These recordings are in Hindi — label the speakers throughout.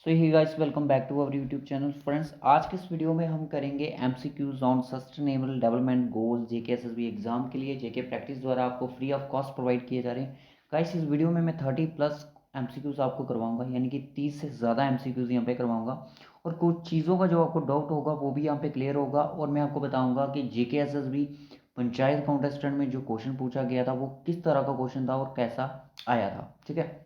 Speaker 1: So hi guys welcome back to our YouTube channel friends. आज के इस वीडियो में हम करेंगे MCQs on sustainable development goal JK SSB exam के लिए जेके प्रैक्टिस द्वारा आपको फ्री ऑफ कॉस्ट प्रोवाइड किए जा रहे हैं। गाइस इस वीडियो में मैं 30+ एमसीक्यूज आपको करवाऊंगा, यानी कि 30 से ज़्यादा एमसीक्यूज यहाँ पे करवाऊंगा और कुछ चीज़ों का जो आपको डाउट होगा वो भी यहाँ पे क्लियर होगा। और मैं आपको बताऊँगा कि जेके एसएसबी पंचायत काउंटेस्टेंट में जो क्वेश्चन पूछा गया था वो किस तरह का क्वेश्चन था और कैसा आया था। ठीक है,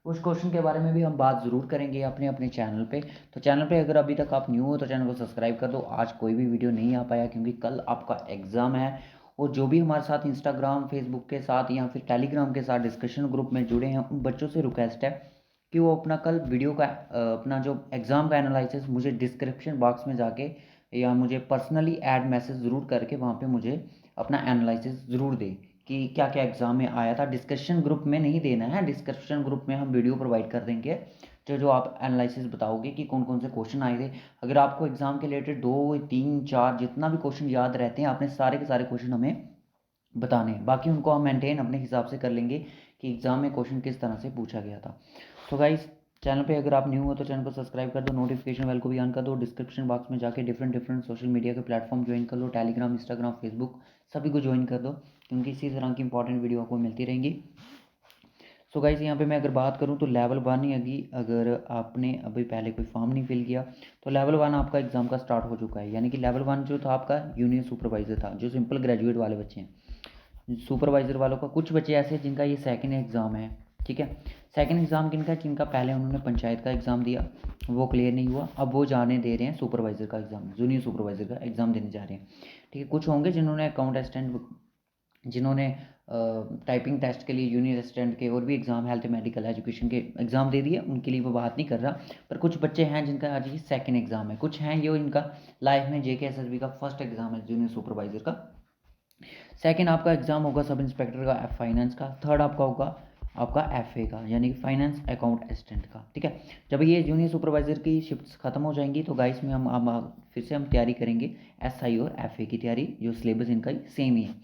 Speaker 1: उस क्वेश्चन के बारे में भी हम बात ज़रूर करेंगे अपने अपने चैनल पे। तो चैनल पे अगर अभी तक आप न्यू हो तो चैनल को सब्सक्राइब कर दो। आज कोई भी वीडियो नहीं आ पाया क्योंकि कल आपका एग्ज़ाम है। और जो भी हमारे साथ इंस्टाग्राम फेसबुक के साथ या फिर टेलीग्राम के साथ डिस्कशन ग्रुप में जुड़े हैं उन बच्चों से रिक्वेस्ट है कि वो अपना कल वीडियो का अपना जो एग्ज़ाम का एनालिसिस मुझे डिस्क्रिप्शन बॉक्स में जाके या मुझे पर्सनली ऐड मैसेज ज़रूर करके वहाँ पे मुझे अपना एनालिसिस ज़रूर दें कि क्या क्या एग्ज़ाम में आया था। डिस्कशन ग्रुप में नहीं देना है, डिस्कशन ग्रुप में हम वीडियो प्रोवाइड कर देंगे जो जो आप एनालिसिस बताओगे कि कौन कौन से क्वेश्चन आए थे। अगर आपको एग्ज़ाम के रिलेटेड 2 3 4 जितना भी क्वेश्चन याद रहते हैं आपने सारे के सारे क्वेश्चन हमें बताने हैं, बाकी उनको हम मेंटेन अपने हिसाब से कर लेंगे कि एग्ज़ाम में क्वेश्चन किस तरह से पूछा गया था। तो गाइस चैनल पे अगर आप न्यू हो तो चैनल को सब्सक्राइब कर दो, नोटिफिकेशन बेल को भी ऑन कर दो, डिस्क्रिप्शन बॉक्स में जाके डिफरेंट डिफरेंट सोशल मीडिया के प्लेटफॉर्म ज्वाइन कर लो, टेलीग्राम इंस्टाग्राम फेसबुक सभी को ज्वाइन कर दो क्योंकि इसी तरह की इंपॉर्टेंट वीडियो आपको मिलती रहेंगी। सो गाइस यहाँ पे मैं अगर बात करूँ तो लेवल 1 यानी अगर आपने अभी पहले कोई फॉर्म नहीं फिल किया तो लेवल 1 आपका एग्ज़ाम का स्टार्ट हो चुका है। यानी कि लेवल 1 जो था आपका जूनियर सुपरवाइज़र था, जो सिंपल ग्रेजुएट वाले बच्चे हैं। सुपरवाइज़र वालों का कुछ बच्चे ऐसे हैं जिनका ये सेकंड एग्ज़ाम है। ठीक है, सेकंड एग्ज़ाम किनका, जिनका पहले उन्होंने पंचायत का एग्ज़ाम दिया वो क्लियर नहीं हुआ, अब वो जाने दे रहे हैं सुपरवाइज़र का एग्ज़ाम, जूनियर सुपरवाइज़र का एग्ज़ाम देने जा रहे हैं। ठीक है, कुछ होंगे जिन्होंने अकाउंट असिस्टेंट, जिन्होंने टाइपिंग टेस्ट के लिए जूनियर असिस्टेंट के और भी एग्ज़ाम, हेल्थ मेडिकल एजुकेशन के एग्ज़ाम दे दिए, उनके लिए वो बात नहीं कर रहा। पर कुछ बच्चे हैं जिनका आज ये सेकंड एग्ज़ाम है, कुछ हैं ये इनका लाइफ में जेके एसएसबी का फर्स्ट एग्ज़ाम है जूनियर सुपरवाइज़र का। सेकंड आपका एग्ज़ाम होगा सब इंस्पेक्टर का फाइनेंस का। थर्ड आपका होगा आपका एफए का, यानी कि फाइनेंस अकाउंट असिस्टेंट का। ठीक है, जब ये जूनियर सुपरवाइज़र की शिफ्ट्स खत्म हो जाएंगी तो गाइस में हम फिर से हम तैयारी करेंगे एसआई और एफए की तैयारी, जो सिलेबस इनका सेम ही है।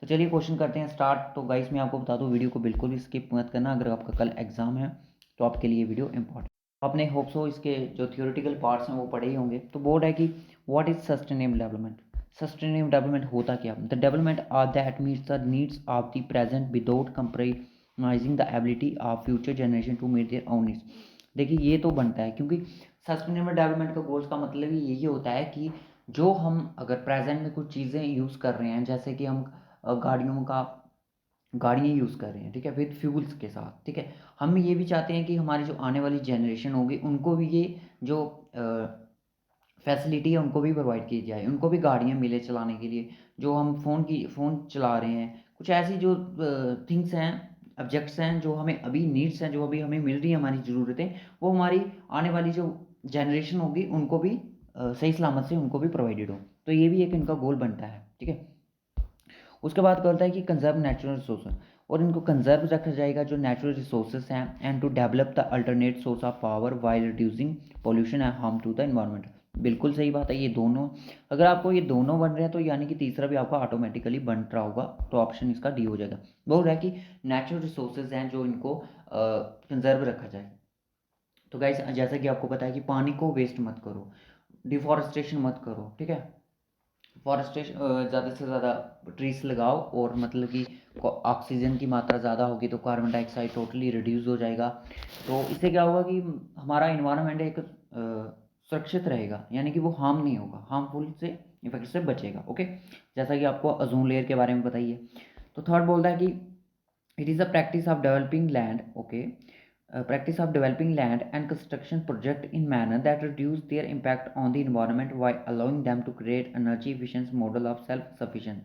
Speaker 1: तो चलिए क्वेश्चन करते हैं स्टार्ट। तो गाइस मैं आपको बता दूं वीडियो को बिल्कुल भी स्किप मत करना, अगर आपका कल एग्ज़ाम है तो आपके लिए वीडियो इंपॉर्टेंट। आपने होप सो इसके जो थियोरेटिकल पार्ट्स हैं वो पढ़े ही होंगे। तो बोर्ड है कि what is sustainable development. Sustainable development होता क्या, the development are that meets the needs of the present without compromising the ability of future generation to meet their own needs. देखिए ये तो बनता है क्योंकि सस्टेनेबल डेवलपमेंट का गोल्स का मतलब ही यही होता है कि जो हम अगर प्रेजेंट में कुछ चीज़ें यूज़ कर रहे हैं, जैसे कि हम गाड़ियाँ यूज़ कर रहे हैं, ठीक है, विद फ्यूल्स के साथ। ठीक है, हम ये भी चाहते हैं कि हमारी जो आने वाली जनरेशन होगी उनको भी ये जो फैसिलिटी है उनको भी प्रोवाइड की जाए, उनको भी गाड़ियाँ मिले चलाने के लिए। जो हम फ़ोन चला रहे हैं, कुछ ऐसी जो थिंग्स हैं, ऑब्जेक्ट्स हैं जो हमें अभी नीड्स हैं, जो अभी हमें मिल रही है हमारी ज़रूरतें, वो हमारी आने वाली जो जनरेशन होगी उनको भी सही सलामत से उनको भी प्रोवाइडेड हो। तो ये भी एक इनका गोल बनता है। ठीक है, उसके बाद क्या होता है कि कंजर्व नेचुरल रिसोर्स, और इनको कंजर्व रखा जाएगा जो नेचुरल रिसोर्सेज हैं, and to develop the alternate source of power while reducing pollution and harm to the environment. बिल्कुल सही बात है, ये दोनों अगर आपको ये दोनों बन रहे हैं तो यानी कि तीसरा भी आपका ऑटोमेटिकली बन रहा होगा, तो ऑप्शन इसका डी हो जाएगा। बोल रहा है कि नेचुरल रिसोर्सेज हैं जो इनको कंजर्व रखा जाए। तो गाइस जैसा कि आपको पता है कि पानी को वेस्ट मत करो, डिफॉरेस्टेशन मत करो। ठीक है, फॉरेस्टेशन ज़्यादा से ज़्यादा ट्रीज लगाओ, और मतलब कि ऑक्सीजन की मात्रा ज़्यादा होगी तो कार्बन डाइऑक्साइड टोटली रिड्यूस हो जाएगा। तो इससे क्या होगा कि हमारा इन्वायरमेंट एक सुरक्षित रहेगा, यानी कि वो हार्म नहीं होगा, हार्मफुल से इफेक्ट से बचेगा। ओके, जैसा कि आपको ओजोन लेयर के बारे में बताइए। तो थर्ड बोलता है कि it is a practice of developing land. Okay, practice of developing land and construction project in manner that reduce their impact on the environment while allowing them to create energy efficient model of self sufficient।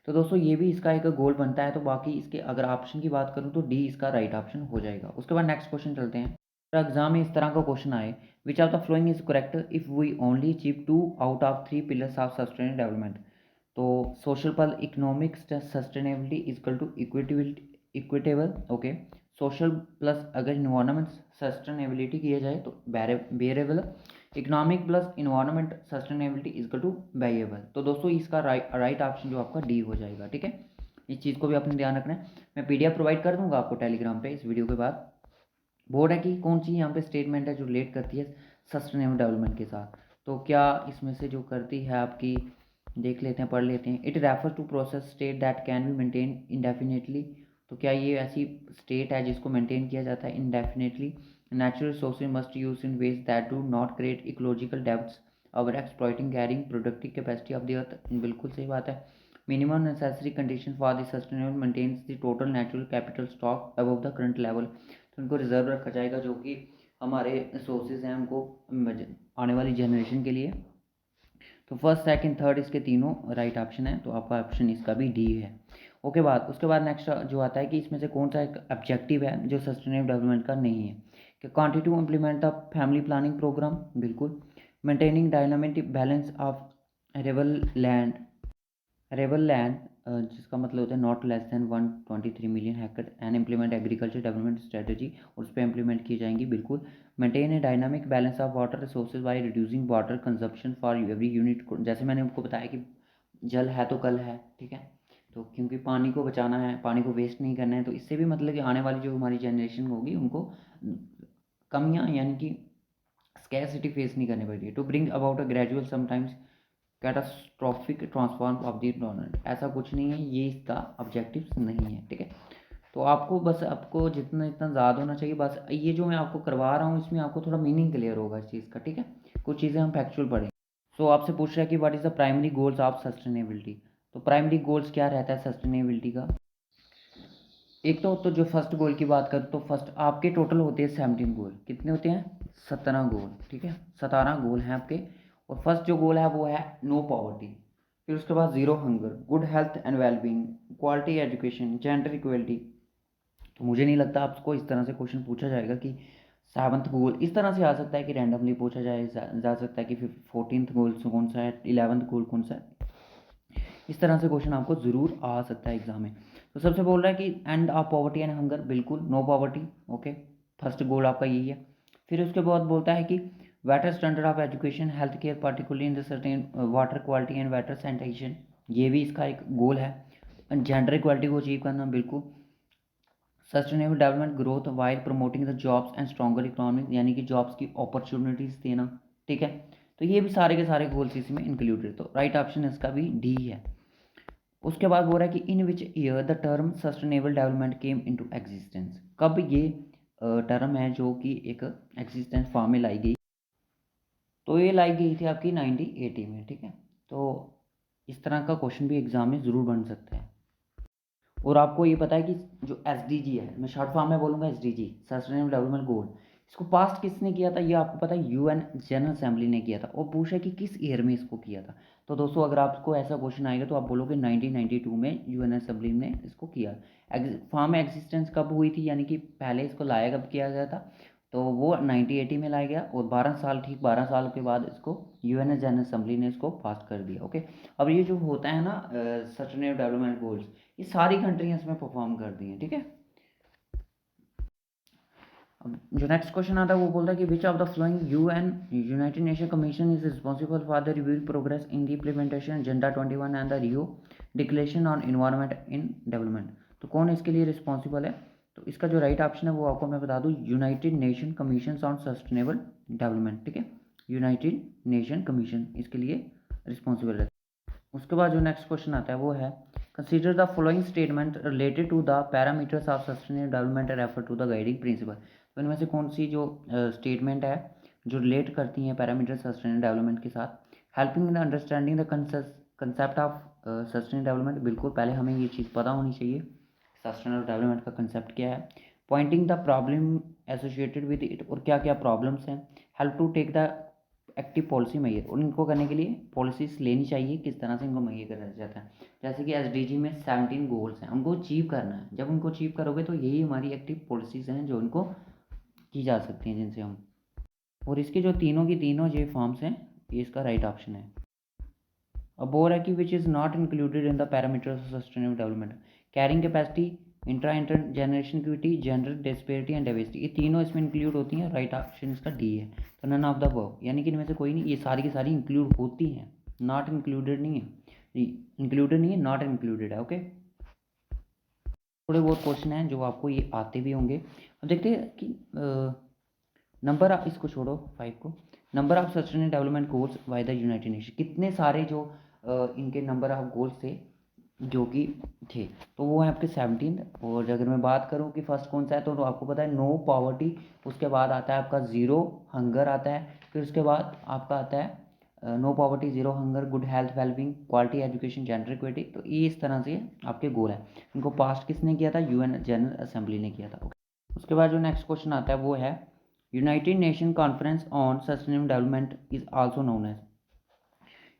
Speaker 1: तो दोस्तों ये भी इसका एक गोल बनता है। तो बाकी इसके अगर ऑप्शन की बात करूँ तो डी इसका राइट ऑप्शन हो जाएगा। उसके बाद नेक्स्ट क्वेश्चन चलते हैं। एग्जाम में इस तरह का क्वेश्चन आए, which of the following is correct if we only achieve 2 out of 3 pillars of sustainable development. तो सोशल पर economic sustainability is equal to equitable. Okay, social plus अगर इन्वायरमेंट सस्टेनेबिलिटी किया जाए तो variable, economic plus environment sustainability is equal to variable. तो दोस्तों इसका राइट ऑप्शन जो आपका डी हो जाएगा। ठीक है, इस चीज़ को भी आपने ध्यान रखना है। मैं पीडीएफ प्रोवाइड कर दूंगा आपको टेलीग्राम पे इस वीडियो के बाद। बोर्ड है कि कौन सी यहाँ पे स्टेटमेंट है जो रिलेट करती है सस्टेनेबल डेवलपमेंट के साथ। तो क्या इसमें से जो करती है आपकी, देख लेते हैं, पढ़ लेते हैं। It refer to process state that can be maintain indefinitely. तो क्या ये ऐसी स्टेट है जिसको मेंटेन किया जाता है indefinitely. Natural resources must use in ways that do not create ecological debts और exploiting carrying productive capacity of the earth. बिल्कुल सही बात है। Minimum necessary condition for the sustainable maintenance the total natural capital stock above the current level. तो उनको रिजर्व रखा जाएगा जो कि हमारे सोर्सेज हैं उनको आने वाली जनरेशन के लिए। तो फर्स्ट सेकंड थर्ड इसके तीनों राइट ऑप्शन है, तो आपका ऑप्शन इसका भी डी है। ओके बाद उसके बाद नेक्स्ट जो आता है कि इसमें से कौन सा एक ऑब्जेक्टिव है जो सस्टेनेबल डेवलपमेंट का नहीं है। कि continue to implement the family planning programme, बिल्कुल। Maintaining dynamic balance of arable land, arable land जिसका मतलब होता है not less than 123 million hectare and implement agriculture development strategy, उस पर इम्प्लीमेंट की जाएंगी, बिल्कुल। Maintain a dynamic balance of water resources by reducing water consumption for every unit. जैसे मैंने आपको बताया कि जल है तो कल है, ठीक है। तो क्योंकि पानी को बचाना है, पानी को वेस्ट नहीं करना है, तो इससे भी मतलब कि आने वाली जो हमारी जनरेशन होगी उनको कमियाँ यानी कि स्कैरसिटी फेस नहीं करनी पड़ेगी। To bring about a gradual sometimes catastrophic transform of the environment, ऐसा कुछ नहीं है, ये इसका ऑब्जेक्टिव नहीं है, ठीक है। तो आपको बस आपको जितना जितना ज़्यादा होना चाहिए, बस ये जो मैं आपको करवा रहा हूँ इसमें आपको थोड़ा मीनिंग क्लियर होगा इस चीज़ का, ठीक है। कुछ चीज़ें हम फैक्चुअल पढ़ें। सो आपसे पूछ रहा है कि what is the primary goals of sustainability. तो प्राइमरी गोल्स क्या रहता है सस्टेनेबिलिटी का। एक तो जो फर्स्ट गोल की बात करूँ तो फर्स्ट आपके टोटल होते हैं 17 गोल। कितने होते हैं? 17 गोल, ठीक है। 17 गोल हैं आपके। और फर्स्ट जो गोल है वो है नो पॉवर्टी। फिर उसके बाद zero hunger, good health and wellbeing, quality education, gender equality. तो मुझे नहीं लगता आपको इस तरह से क्वेश्चन पूछा जाएगा कि सेवन्थ गोल इस तरह से आ सकता है कि रैंडमली पूछा जा सकता है कि फिर 14th गोल कौन सा है, 11th गोल कौन सा है। इस तरह से क्वेश्चन आपको ज़रूर आ सकता है एग्जाम में। तो सबसे बोल रहा है कि end of poverty and hunger, बिल्कुल no poverty, okay. First goal आपका यही है। फिर उसके बाद बोलता है कि better standard of education, health care particularly in the certain, water quality and water sanitation, ये भी इसका एक गोल है। जेंडर इक्वालिटी को अचीव करना, बिल्कुल। Sustainable development growth while promoting the jobs and stronger economy, यानी कि जॉब्स की अपॉर्चुनिटीज़ देना, ठीक है। तो ये भी सारे के सारे गोल्स इसमें इंक्लूडेड, तो राइट ऑप्शन इसका भी डी है। उसके बाद बोल रहा है कि in which year the term sustainable development came into existence, कब ये टर्म है जो कि एक एग्जिस्टेंस फॉर्म में लाई गई। तो ये लाई गई थी आपकी 1980 में, ठीक है। तो इस तरह का क्वेश्चन भी एग्जाम में ज़रूर बन सकता है। और आपको ये पता है कि जो एसडीजी है, मैं शॉर्ट फॉर्म में बोलूँगा एसडीजी, सस्टेनेबल डेवलपमेंट गोल, इसको पास्ट किसने किया था ये आपको पता है, यूएन जनरल असेंबली ने किया था। और पूछा कि किस ईयर में इसको किया था। तो दोस्तों अगर आपको ऐसा क्वेश्चन आएगा तो आप बोलोगे 1992 में यूएन असेंबली ने इसको किया। फॉर्म एग्जिस्टेंस कब हुई थी, यानी कि पहले इसको लाया कब किया गया था, तो वो 1980 में लाया गया। और 12 साल, ठीक 12 साल के बाद इसको यूएन जनरल असेंबली ने इसको पास कर दिया, ओके। अब ये जो होता है ना सस्टेनेबल डेवलपमेंट गोल्स, ये सारी कंट्रियाँ इसमें परफॉर्म कर दी हैं, ठीक है। अब जो नेक्स्ट क्वेश्चन आता है वो बोलता है कि which of the flowing UN United nation commission is responsible for the review progress in the implementation agenda 21 and the Rio declaration on environment in development. तो कौन इसके लिए रिस्पॉन्सिबल है। तो इसका जो राइट ऑप्शन है वो आपको मैं बता दूँ, United nation commission on sustainable development, ठीक है। यूनाइटेड नेशन कमीशन इसके लिए रिस्पॉन्सिबल है। उसके बाद जो नेक्स्ट क्वेश्चन आता है वो है consider the following statement related to the parameters of sustainable development refer to the guiding principle. तो इनमें से कौन सी जो स्टेटमेंट है जो रिलेट करती हैं पैरामीटर सस्टेनेबल डेवलपमेंट के साथ। Helping in understanding the concept of sustainable development, बिल्कुल पहले हमें ये चीज़ पता होनी चाहिए सस्टेनेबल डेवलपमेंट का कंसेप्ट क्या है। Pointing the problem associated with it, और क्या क्या प्रॉब्लम्स हैं। Help to take the active policy maker, और इनको करने के लिए पॉलिसीज लेनी चाहिए, किस तरह से इनको मैयर करा जाता है। जैसे कि एसडीजी में 17 गोल्स हैं, हमको अचीव करना है। जब उनको अचीव करोगे तो यही हमारी एक्टिव पॉलिसीज़ हैं जो इनको की जा सकती हैं, जिनसे हम, और इसके जो तीनों की तीनों ये फॉर्म्स हैं, ये इसका राइट ऑप्शन है। अब बोल रहा है कि which is not included in the parameters of sustainable development, carrying capacity, inter generation equity, gender disparity and diversity, ये तीनों इसमें इंक्लूड होती हैं। राइट ऑप्शन इसका डी है। तो नन ऑफ द अबव, यानी कि इनमें से कोई नहीं, ये सारी की सारी इंक्लूड होती हैं, नॉट इंक्लूडेड नहीं है, इंक्लूडेड नहीं है, नॉट इंक्लूडेड है, ओके। थोड़े बहुत क्वेश्चन हैं जो आपको ये आते भी होंगे, अब देखते हैं कि नंबर ऑफ, इसको छोड़ो 5 को, number of sustainable development goals by the United nation, कितने सारे जो इनके नंबर ऑफ गोल्स थे जो कि थे, तो वो है आपके 17। और अगर मैं बात करूं कि फर्स्ट कौन सा है, तो आपको पता है नो पॉवर्टी, उसके बाद आता है आपका ज़ीरो हंगर आता है, फिर उसके बाद आपका आता है no poverty, zero hunger, good health, wellbeing, quality education, gender equity. तो ये इस तरह से आपके गोल है। इनको पास किसने किया था? यूएन जनरल असेंबली ने किया था। उसके बाद जो नेक्स्ट क्वेश्चन आता है वो है United Nation conference on sustainable development is also known as,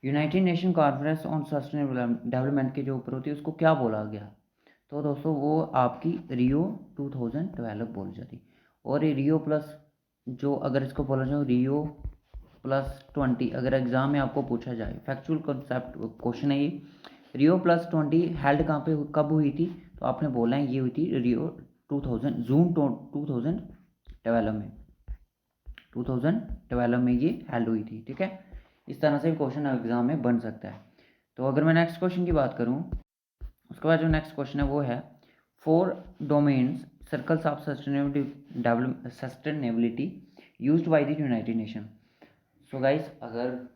Speaker 1: United Nation conference on sustainable development के जो ऊपर होती है उसको क्या बोला गया? तो दोस्तों वो आपकी रियो 2012 बोली जाती। और ये रियो प्लस, जो अगर इसको बोला जाए रियो +20, अगर एग्जाम में आपको पूछा जाए, फैक्चुअल कॉन्सेप्ट क्वेश्चन है ये, रियो +20 हेल्ड कहाँ पे कब हुई थी? तो आपने बोला है ये हुई थी रियो 2000 जून 2012 में, 2012 में ये हेल्ड हुई थी। ठीक है, इस तरह से क्वेश्चन एग्जाम में बन सकता है। तो अगर मैं नेक्स्ट क्वेश्चन की बात करूँ, उसके बाद जो नेक्स्ट क्वेश्चन है वो है 4 domains circles of sustainability used by the United nation. So guys, अगर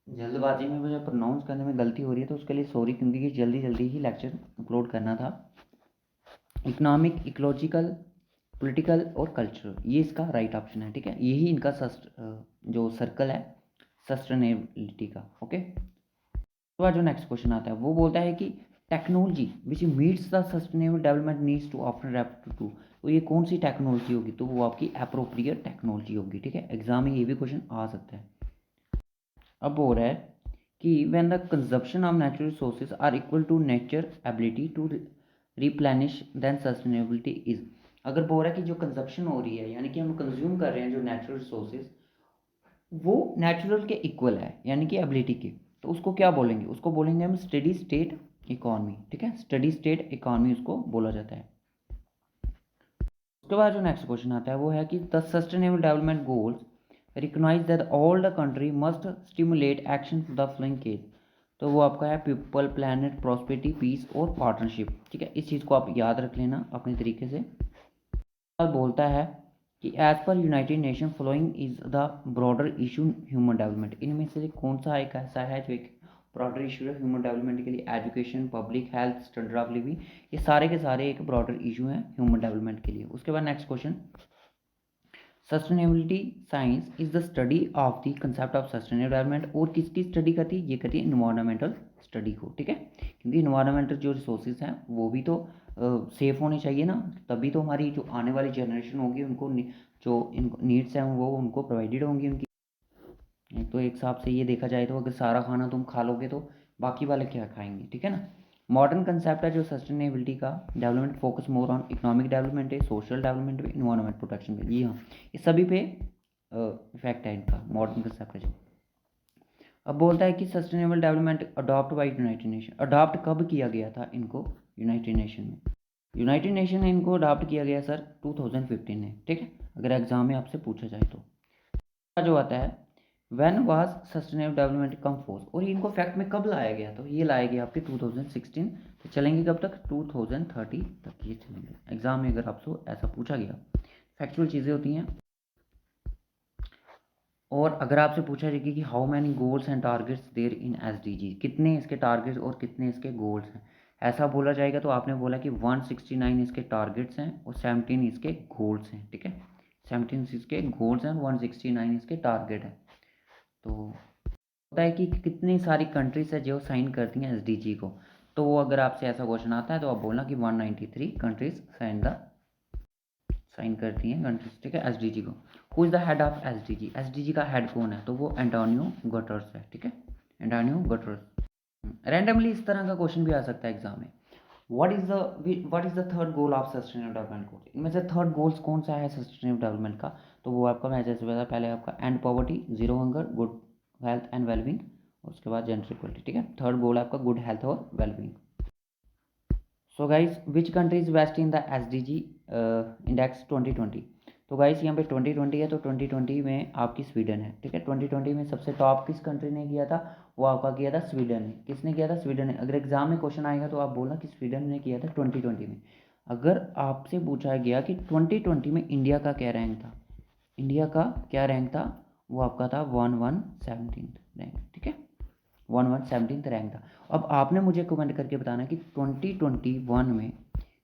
Speaker 1: जल्दबाजी में मुझे प्रोनाउंस करने में गलती हो रही है तो उसके लिए सॉरी, क्योंकि ये जल्दी जल्दी ही लेक्चर अपलोड करना था। इकोनॉमिक, इकोलॉजिकल, पॉलिटिकल और कल्चरल, ये इसका राइट ऑप्शन है। ठीक है, यही इनका जो सर्कल है सस्टेनेबिलिटी का। ओके, तो जो नेक्स्ट क्वेश्चन आता है वो बोलता है कि technology which meets the sustainable development needs to offer refer to, तो ये कौन सी टेक्नोलॉजी होगी? तो वो आपकी अप्रोप्रिएट टेक्नोलॉजी होगी। ठीक है, एग्जाम में ये भी क्वेश्चन आ सकता है। अब हो रहा है कि when the consumption of natural resources are equal to nature ability to replenish then sustainability is, अगर बोल रहा है कि जो कंजप्शन हो रही है, यानी कि हम कंज्यूम कर रहे हैं जो नेचुरल रिसोर्सेज, वो नेचुरल के इक्वल है यानी कि एबिलिटी के, तो उसको क्या बोलेंगे? उसको बोलेंगे हम स्टेडी स्टेट इकोनॉमी। ठीक है, स्टेडी स्टेट इकोनॉमी उसको बोला जाता है। उसके बाद जो नेक्स्ट क्वेश्चन आता है वो है कि the sustainable development goals recognize that all the country must stimulate action for the following case, तो वो आपका है पीपल, प्लैनेट, प्रॉस्पेरिटी, पीस और पार्टनरशिप। ठीक है, इस चीज़ को आप याद रख लेना अपने तरीके से। बोलता है कि as per United Nation following is the broader issue human development, इनमें से कौन सा एक ऐसा है जो एक ब्रॉडर इशू है ह्यूमन डेवलपमेंट के लिए? Education, public health, standard of living, ये सारे के सारे एक ब्रॉडर इशू हैं ह्यूमन डेवलपमेंट के लिए। उसके बाद next question, sustainability science is the study of the concept of sustainable development, और किसकी स्टडी करती है? ये करती है इन्वायरमेंटल स्टडी को। ठीक है, क्योंकि इन्वायरमेंटल जो रिसोर्सेज हैं वो भी तो सेफ होने चाहिए ना, तभी तो हमारी जो आने वाली जनरेशन होगी उनको जो नीड्स हैं वो उनको प्रोवाइडेड होंगी उनकी। तो एक हिसाब से ये देखा जाए तो अगर सारा खाना तुम खा लोगे तो बाकी वाले क्या खाएंगे? ठीक है ना। मॉडर्न कंसेप्ट है जो सस्टेनेबिलिटी का, development focus more on economic development है, सोशल डेवलपमेंट है, इन्वायरमेंट प्रोटेक्शन पे। जी हाँ, इस सभी पे इफेक्ट है इनका, मॉडर्न कंसेप्ट है जो। अब बोलता है कि sustainable development adopt by United Nation, adopt कब किया गया था इनको यूनाइटेड नेशन में? यूनाइटेड नेशन ने इनको अडॉप्ट किया गया सर 2015 में। ठीक है, अगर एग्जाम में आपसे पूछा जाए तो जो आता है when was sustainable development come force, और इनको फैक्ट में कब लाया गया? तो ये लाया गया आपके 2016। तो चलेंगे कब तक? 2030 तक ये चलेंगे। एग्जाम में अगर आपसे ऐसा पूछा गया, फैक्चुअल चीज़ें होती हैं। और अगर आपसे पूछा जाएगी कि how many goals and targets there in SDG, कितने इसके टारगेट्स और कितने इसके गोल्स हैं, ऐसा बोला जाएगा तो आपने बोला कि 169 इसके टारगेट्स हैं और 17 इसके गोल्स हैं। ठीक है, 17 इसके गोल्स हैं, 169 इसके टारगेट है। तो होता है कि कितनी सारी कंट्रीज है जो साइन करती हैं एसडीजी को, तो वो अगर आपसे ऐसा क्वेश्चन आता है तो आप बोलना कि 193 कंट्रीज साइन करती हैं कंट्रीज। ठीक है, एसडीजी को। Who is the head of SDG, SDG का हेड कौन है? तो वो एंटोनियो गुटेरेस है। ठीक है, एंटोनियो गुटेरेस। रैंडमली इस तरह का क्वेश्चन भी आ सकता है एग्जाम में। What is the third goal of sustainable development गोल, इनमें से थर्ड गोल्स कौन सा है सस्टेनेबल डेवलपमेंट का? तो वो आपका, मैं जैसे बताया पहले, आपका and poverty, zero hunger, good health and wellbeing, उसके बाद जेंडर इक्वलिटी। ठीक है, थर्ड गोल आपका गुड हेल्थ और wellbeing. So guys, which country is best in the SDG index 2020, तो गाइस यहाँ पे 2020 है तो 2020 में आपकी स्वीडन है। ठीक है, 2020 में सबसे टॉप किस कंट्री ने किया था? वो आपका किया था स्वीडन ने। किसने किया था? स्वीडन ने। अगर एग्जाम में क्वेश्चन आएगा तो आप बोलना कि स्वीडन ने किया था 2020 में। अगर आपसे पूछा गया कि 2020 में इंडिया का क्या रैंक था, इंडिया का क्या रैंक था, वो आपका था 117 रैंक, ठीक है, 117 रैंक था। अब आपने मुझे कमेंट करके बताना कि 2021 में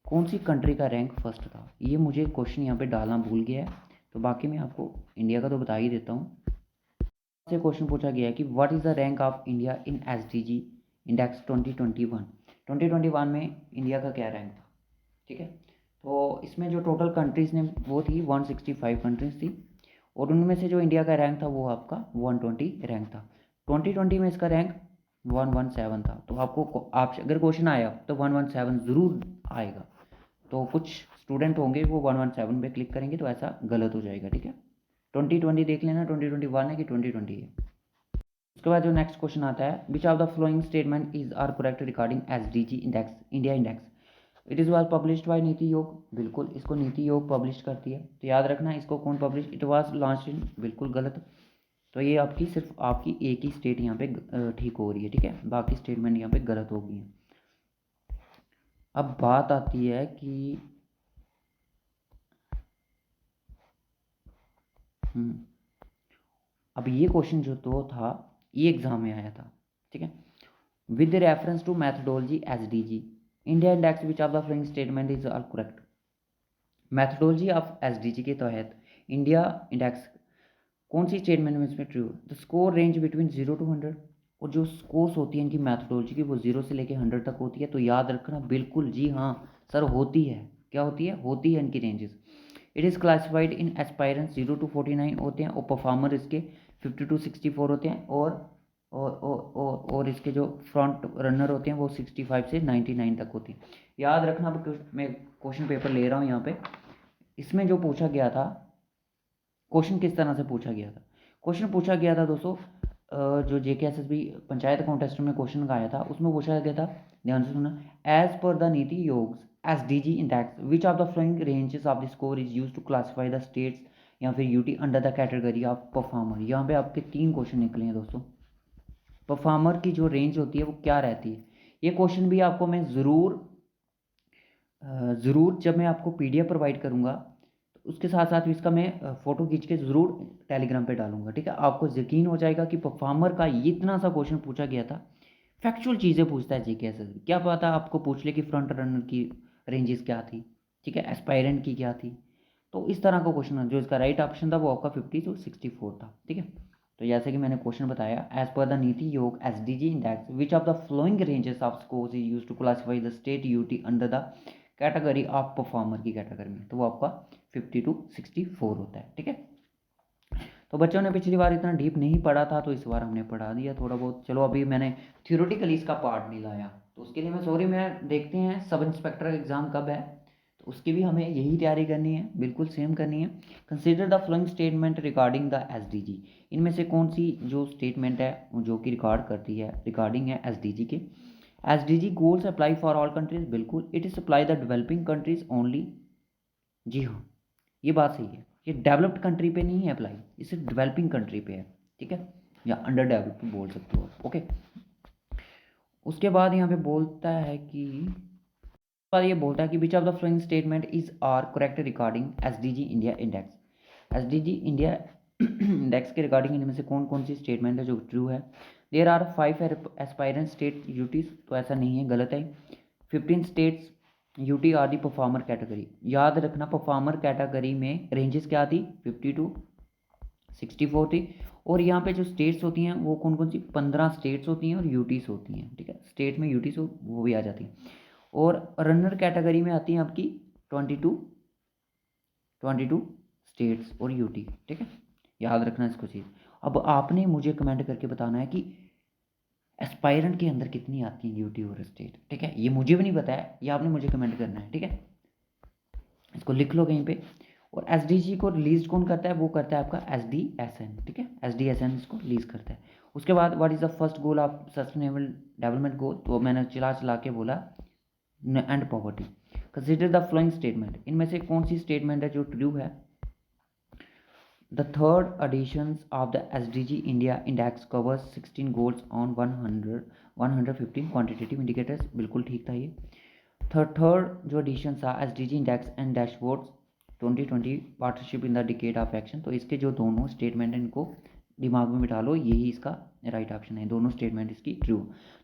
Speaker 1: कौन सी कंट्री का रैंक फर्स्ट था। ये मुझे क्वेश्चन यहाँ पे डालना भूल गया है, तो बाकी मैं आपको इंडिया का तो बता ही देता हूँ। से क्वेश्चन पूछा गया है कि what is the rank of India in SDG index 2021 में इंडिया का क्या रैंक था, ठीक है। तो इसमें जो टोटल कंट्रीज़ ने वो थी 165 कंट्रीज़ थी, और उनमें से जो इंडिया का रैंक था वो आपका 120 रैंक था। 2020 में इसका रैंक 117 था। तो आपको आप अगर क्वेश्चन आया तो 117 ज़रूर आएगा। तो कुछ स्टूडेंट होंगे वो 117 पे क्लिक करेंगे, तो ऐसा गलत हो जाएगा, ठीक है। 2020 देख लेना, 2021 है कि 2020 है। उसके बाद जो नेक्स्ट क्वेश्चन आता है, which of the following statement is are correct regarding SDG index, India index. It is was published by NITI Aayog, बिल्कुल इसको नीति योग पब्लिश करती है। तो याद रखना इसको कौन publish, it was launched in, बिल्कुल गलत। तो ये आपकी सिर्फ आपकी एक ही स्टेट यहाँ पे ठीक हो रही है, ठीक है, बाकी स्टेटमेंट यहाँ पे गलत हो गई है। अब बात आती है कि अब ये क्वेश्चन जो तो था ये एग्जाम में आया था, ठीक है। With reference to methodology SDG India index which of the following statement is all correct. Methodology of SDG के तहत इंडिया इंडेक्स कौन सी स्टेटमेंट में इसमें true, the score range between 0 to 100, और जो स्कोर्स होती हैं इनकी मैथडोलॉजी की वो 0 से लेकर 100 तक होती है। तो याद रखना, बिल्कुल जी हाँ सर, होती है। क्या होती है? होती है इनकी ranges. It is classified in aspirant 0 to 49 होते हैं, और परफॉर्मर इसके 50 to 64 होते हैं, और इसके जो फ्रंट रनर होते हैं वो 65 से 99 तक होती हैं। याद रखना, मैं क्वेश्चन पेपर ले रहा हूँ यहाँ पे। इसमें जो पूछा गया था क्वेश्चन, किस तरह से पूछा गया था, क्वेश्चन पूछा गया था दोस्तों, जो JKSSB पंचायत कॉन्टेस्ट में क्वेश्चन आया था उसमें पूछा गया था, ध्यान से सुना, as per the NITI Aayog SDG index which of the following ranges of the score is use to classify the states या फिर UT under the category of performer. यहाँ पे आपके 3 क्वेश्चन निकले हैं दोस्तों। परफॉर्मर की जो रेंज होती है वो क्या रहती है, ये क्वेश्चन भी आपको मैं ज़रूर जब मैं आपको PDF प्रोवाइड करूँगा तो उसके साथ साथ इसका मैं फ़ोटो खींच के ज़रूर टेलीग्राम पे डालूंगा, ठीक है। आपको यकीन हो जाएगा कि परफॉर्मर का इतना सा क्वेश्चन पूछा गया था। फैक्चुअल चीज़ें पूछता है JKSSB, क्या पता आपको पूछ ले कि फ्रंट रनर की रेंजेस क्या थी, ठीक है, एस्पायरेंट की क्या थी। तो इस तरह का क्वेश्चन, जो इसका राइट ऑप्शन था वो आपका 50 to 64 था, ठीक है। तो जैसे कि मैंने क्वेश्चन बताया, as per the NITI Aayog SDG index which of the following ranges of scores is use to classify the state UT under the category of performer की कैटेगरी में, तो वो आपका 50 to 64 होता है, ठीक है। तो बच्चों ने पिछली बार इतना डीप नहीं पढ़ा था, तो इस बार हमने पढ़ा दिया थोड़ा बहुत। चलो अभी मैंने थ्योरेटिकली इसका पार्ट नहीं लाया, तो उसके लिए मैं सॉरी। मैं देखते हैं सब इंस्पेक्टर एग्ज़ाम कब है, तो उसकी भी हमें यही तैयारी करनी है, बिल्कुल सेम करनी है। Consider the following statement regarding the SDG, इनमें से कौन सी जो स्टेटमेंट है जो कि रिकॉर्ड करती है, रिगार्डिंग है एसडीजी के। SDG goals apply for all countries, बिल्कुल। It is apply the developing countries only, जी हाँ ये बात सही है। ये डेवलप्ड कंट्री पे नहीं है अप्लाई, इसे डेवलपिंग कंट्री पे है, ठीक है, या अंडर डेवलप्ड बोल सकते हो, ओके। उसके बाद यहाँ पे बोलता है कि ये बोलता है कि which of the following statement is are correct regarding SDG India index. SDG India index के रिगार्डिंग इनमें से कौन कौन सी स्टेटमेंट है जो ट्रू है। There are 5 aspirant state UTs, तो ऐसा नहीं है, गलत है। 15 states UT are the performer category. याद रखना, परफॉर्मर कैटेगरी में रेंजेस क्या थी, 50 to 64 थी। और यहाँ पे जो स्टेट्स होती हैं वो कौन कौन सी, 15 स्टेट्स होती हैं और यूटीज होती हैं, ठीक है। स्टेट में यूटीज वो भी आ जाती हैं। और रनर कैटेगरी में आती हैं आपकी 22 स्टेट्स और यूटी, ठीक है। याद रखना इसको चीज़। अब आपने मुझे कमेंट करके बताना है कि एस्पायरेंट के अंदर कितनी आती है यूटी और स्टेट, ठीक है। ये मुझे भी नहीं पता है, ये आपने मुझे कमेंट करना है, ठीक है। इसको लिख लो कहीं पे। और एसडीजी को रिलीज कौन करता है, वो करता है आपका एसडीएसएन, ठीक है, एसडीएसएन इसको रिलीज करता है। उसके बाद what is the first goal of sustainable development goal, तो मैंने चला के बोला end poverty. Consider the following statement, इनमें से कौन सी स्टेटमेंट है जो ट्रू है। The third editions of the SDG India index covers 16 goals on 115 quantitative indicators, बिल्कुल ठीक था ये। थर्ड जो एडिशन था SDG index and dashboards 2020 partnership in the decade of action. तो इसके जो दोनों स्टेटमेंट हैं इनको दिमाग में बिठा लो, यही इसका राइट ऑप्शन है, दोनों स्टेटमेंट इसकी ट्रू।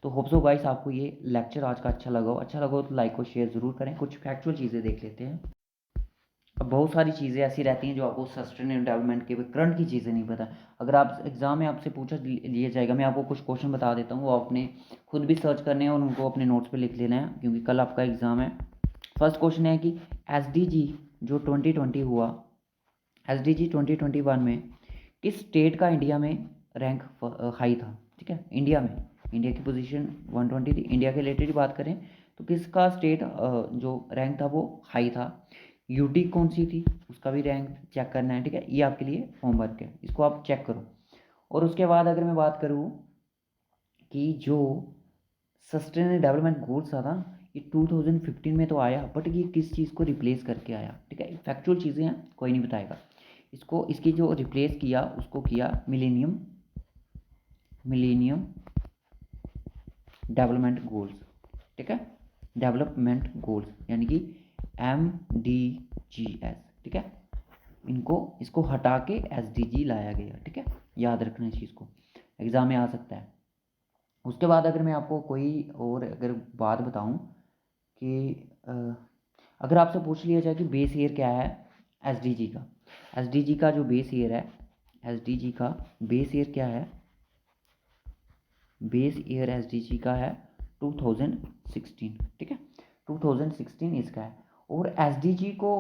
Speaker 1: तो होप सो गाइस आपको ये लेक्चर आज का अच्छा लगा हो तो लाइक और शेयर ज़रूर करें। कुछ फैक्चुअल चीज़ें देख लेते हैं। अब बहुत सारी चीज़ें ऐसी रहती हैं जो आपको सस्टेनेबल डेवलपमेंट के करंट की चीज़ें नहीं पता। अगर आप एग्ज़ाम में आपसे पूछा लिया जाएगा, मैं आपको कुछ क्वेश्चन बता देता हूँ, वो आपने खुद भी सर्च करने हैं और उनको अपने नोट्स पे लिख लेना है क्योंकि कल आपका एग्ज़ाम है। फर्स्ट क्वेश्चन है कि SDG जो 2020 हुआ, SDG 2021 में किस स्टेट का इंडिया में रैंक हाई था। ठीक है, इंडिया में, इंडिया की पोजीशन 120 थी। इंडिया के रिलेटेड ही बात करें तो किसका स्टेट जो रैंक था वो हाई था। यूटी कौन सी थी उसका भी रैंक चेक करना है। ठीक है, ये आपके लिए होमवर्क है, इसको आप चेक करो। और उसके बाद अगर मैं बात करूँ कि जो सस्टेनेबल डेवलपमेंट गोल्स था ना, ये 2015 में तो आया, बट ये किस चीज़ को रिप्लेस करके आया। ठीक है, फैक्चुअल चीज़ें हैं, कोई नहीं बताएगा इसको। इसकी जो रिप्लेस किया उसको किया मिलेनियम डेवलपमेंट गोल्स। ठीक है, डेवलपमेंट गोल्स यानी कि MDGs। ठीक है, इसको हटा के SDG लाया गया। ठीक है, याद रखना इस चीज़ को, एग्ज़ाम में आ सकता है। उसके बाद अगर मैं आपको कोई और अगर बात बताऊं कि अगर आपसे पूछ लिया जाए कि बेस ईयर क्या है SDG का, SDG का जो बेस ईयर है, SDG का बेस ईयर क्या है, बेस ईयर SDG का है 2016। ठीक है, 2016 इसका है। और SDG को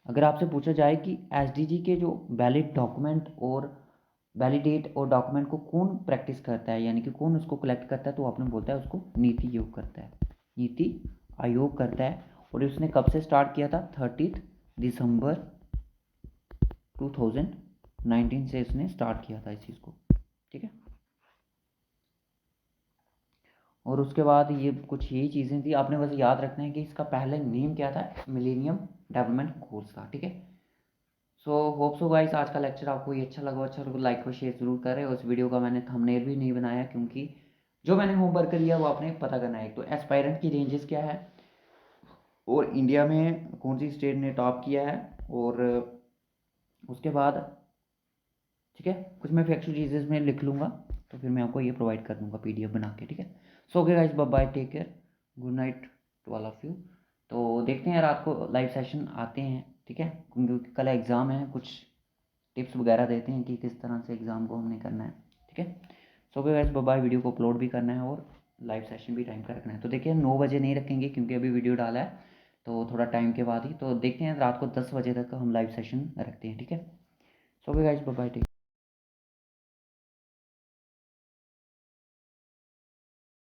Speaker 1: अगर आपसे पूछा जाए कि SDG के जो वैलिड डॉक्यूमेंट और वैलिडेट और डॉक्यूमेंट को कौन प्रैक्टिस करता है, यानी कि कौन उसको कलेक्ट करता है, तो आपने बोलता है उसको नीति आयोग करता है, नीति आयोग करता है। और उसने कब से स्टार्ट किया था, 30 दिसंबर 2019 से इसने स्टार्ट किया था इस चीज़ को। ठीक है, और उसके बाद ये कुछ यही चीज़ें थी, आपने बस याद रखना है कि इसका पहले नेम क्या था, मिलेनियम डेवलपमेंट गोल्स था। ठीक है, सो होप सो गाइस आज का लेक्चर आपको ये अच्छा लगा लाइक और शेयर जरूर करें। उस वीडियो का मैंने थंबनेल भी नहीं बनाया क्योंकि जो मैंने होमवर्क लिया वो आपने पता करना है। तो एस्पायरेंट की रेंजेस क्या है और इंडिया में कौन सी स्टेट ने टॉप किया है, और उसके बाद ठीक है कुछ मैं फैक्चुअल चीज़ें में लिख लूँगा तो फिर मैं आपको ये प्रोवाइड कर दूँगा PDF बना के। ठीक है, so okay guys, bye bye, take care, good night to all of you. तो देखते हैं रात को लाइव सेशन आते हैं। ठीक है, क्योंकि कल एग्ज़ाम है, कुछ टिप्स वगैरह देते हैं कि किस तरह से एग्ज़ाम को हमने करना है। ठीक है, so okay guys, bye bye. Video को अपलोड भी करना है और लाइव सेशन भी टाइम का रखना है। तो देखिए 9 बजे नहीं रखेंगे क्योंकि अभी वीडियो डाला है, तो थोड़ा टाइम के बाद ही। तो देखते हैं रात को 10 बजे तक हम लाइव सेशन रखते हैं। ठीक है, so okay guys, bye bye, take.